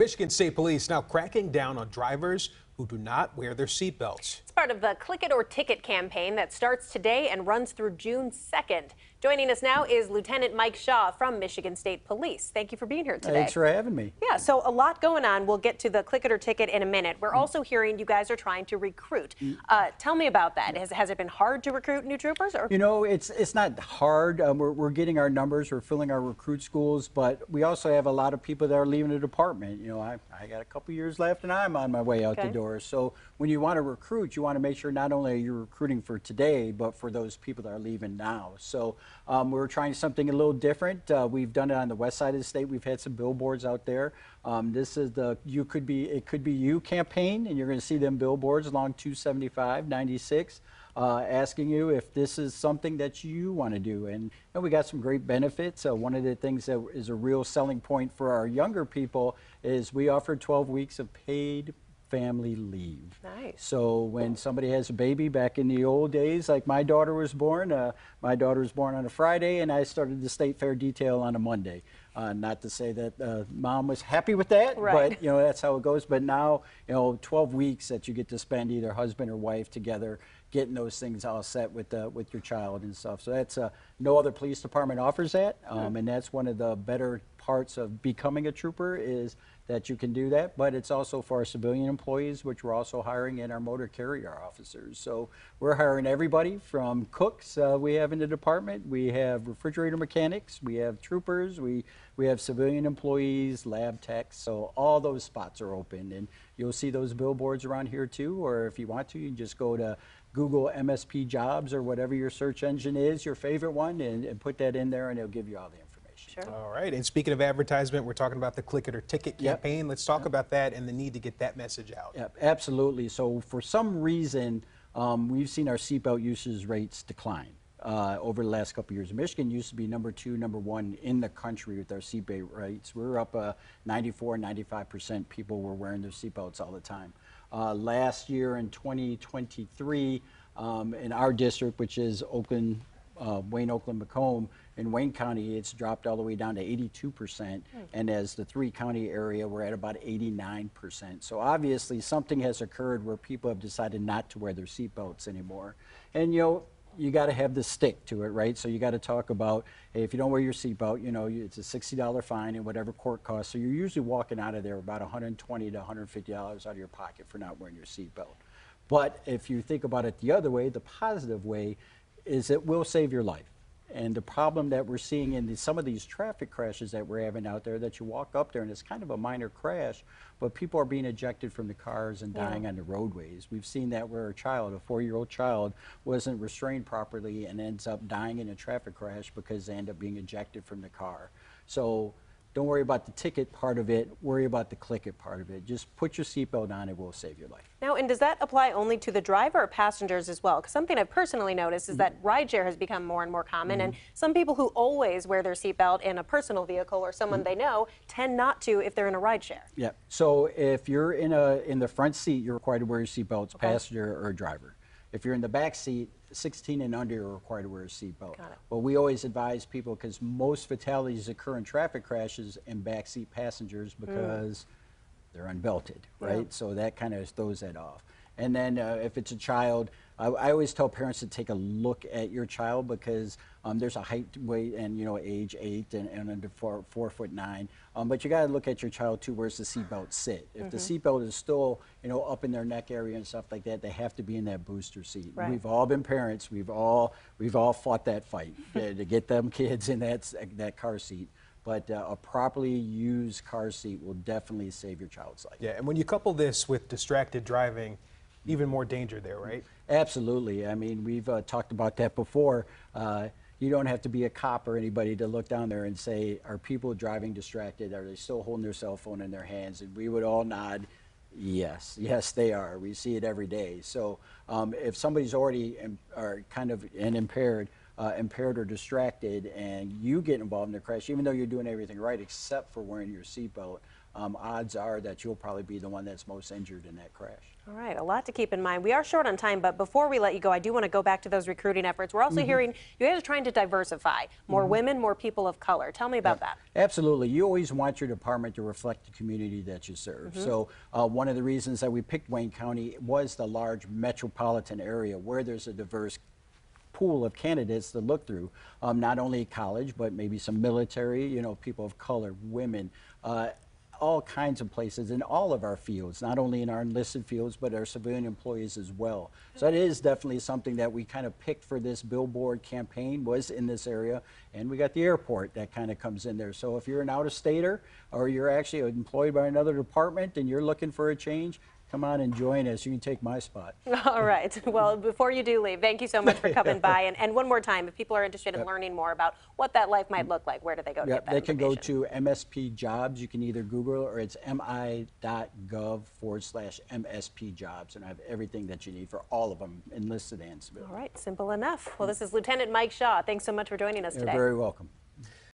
Michigan State Police now cracking down on drivers who do not wear their seatbelts. It's part of the Click It or Ticket campaign that starts today and runs through June 2nd. Joining us now is Lieutenant Mike Shaw from Michigan State Police. Thank you for being here today. Thanks for having me. Yeah, so a lot going on. We'll get to the Click It or Ticket in a minute. We're also hearing you guys are trying to recruit. Tell me about that. Has it been hard to recruit new troopers? Or? You know, it's not hard. We're getting our numbers. We're filling our recruit schools, but we also have a lot of people that are leaving the department. You know, I got a couple years left, and I'm on my way out the door. So when you want to recruit, you want to make sure not only are you recruiting for today, but for those people that are leaving now. So we're trying something a little different. We've done it on the west side of the state. We've had some billboards out there. This is the It Could Be You campaign, and you're going to see them billboards along 275, 96, asking you if this is something that you want to do. And we got some great benefits. One of the things that is a real selling point for our younger people is we offer 12 weeks of paid family leave. Nice. So when somebody has a baby, back in the old days, like my daughter was born on a Friday, and I started the state fair detail on a Monday. Not to say that mom was happy with that, right. But that's how it goes. But now 12 weeks that you get to spend either husband or wife together, getting those things all set with your child and stuff. So that's no other police department offers that, and that's one of the better parts of becoming a trooper is that you can do that. But it's also for our civilian employees, which we're also hiring in our motor carrier officers. So we're hiring everybody from cooks we have in the department. We have refrigerator mechanics. We have troopers. We have civilian employees, lab techs. So all those spots are open, and you'll see those billboards around here too. Or if you want to, you can just go to Google MSP jobs or whatever your search engine is, your favorite one, and put that in there, and it'll give you all the information. Sure. All right, and speaking of advertisement, we're talking about the Click It or Ticket campaign. Let's talk about that and the need to get that message out. Yep, absolutely. So for some reason, we've seen our seatbelt usage rates decline over the last couple of years. Michigan used to be number 2, number 1 in the country with our seatbelt rates. We're up 94, 95% people were wearing their seatbelts all the time. Last year in 2023, in our district, which is Oakland, Wayne, Oakland, Macomb, in Wayne County, it's dropped all the way down to 82%. And as the 3-county area, we're at about 89%. So obviously something has occurred where people have decided not to wear their seatbelts anymore. And you got to have the stick to it, right? So you got to talk about, hey, if you don't wear your seatbelt, it's a $60 fine and whatever court costs. So you're usually walking out of there about $120 to $150 out of your pocket for not wearing your seatbelt. But if you think about it the other way, the positive way, is it will save your life. And the problem that we're seeing in some of these traffic crashes that we're having out there, that you walk up there and it's kind of a minor crash, but people are being ejected from the cars and dying on the roadways. We've seen that where a 4-year-old child, wasn't restrained properly and ends up dying in a traffic crash because they end up being ejected from the car. So don't worry about the ticket part of it, worry about the click it part of it. Just put your seatbelt on, it will save your life. Now, and does that apply only to the driver or passengers as well? Because something I've personally noticed is that rideshare has become more and more common, and some people who always wear their seatbelt in a personal vehicle or someone they know tend not to if they're in a rideshare. Yeah, so if you're in the front seat, you're required to wear your seatbelts, passenger or driver. If you're in the back seat, 16 and under are required to wear a seatbelt. Well, we always advise people, because most fatalities occur in traffic crashes in backseat passengers because they're unbelted, right? So that kind of throws that off. And then if it's a child, I always tell parents to take a look at your child, because there's a height, weight, and age 8 and under 4'9". But you got to look at your child too. Where's the seatbelt sit? If the seatbelt is still up in their neck area and stuff like that, they have to be in that booster seat. Right. We've all been parents. We've all fought that fight to get them kids in that car seat. But a properly used car seat will definitely save your child's life. Yeah, and when you couple this with distracted driving, even more danger there, right? Absolutely. I mean, we've talked about that before. You don't have to be a cop or anybody to look down there and say, are people driving distracted? Are they still holding their cell phone in their hands? And we would all nod, yes, they are. We see it every day. So if somebody's already impaired or distracted, and you get involved in the crash, even though you're doing everything right except for wearing your seatbelt, odds are that you'll probably be the one that's most injured in that crash. All right, a lot to keep in mind. We are short on time, but before we let you go, I do want to go back to those recruiting efforts. We're also hearing you guys are trying to diversify, more women, more people of color. Tell me about that. Absolutely. You always want your department to reflect the community that you serve. So one of the reasons that we picked Wayne County was the large metropolitan area where there's a diverse pool of candidates to look through, not only college, but maybe some military, you know, people of color, women, all kinds of places in all of our fields, not only in our enlisted fields, but our civilian employees as well. So it is definitely something that we kind of picked for this billboard campaign, was in this area, and we got the airport that kind of comes in there. So if you're an out-of-stater or you're actually employed by another department and you're looking for a change, come on and join us. You can take my spot. All right. Well, before you do leave, thank you so much for coming by. And one more time, if people are interested in learning more about what that life might look like, where do they go to get that They can go information? to MSP Jobs. You can either Google or it's mi.gov/MSP Jobs, and I have everything that you need for all of them, enlisted and civilian. All right, simple enough. Well, this is Lieutenant Mike Shaw. Thanks so much for joining us You're today. very welcome.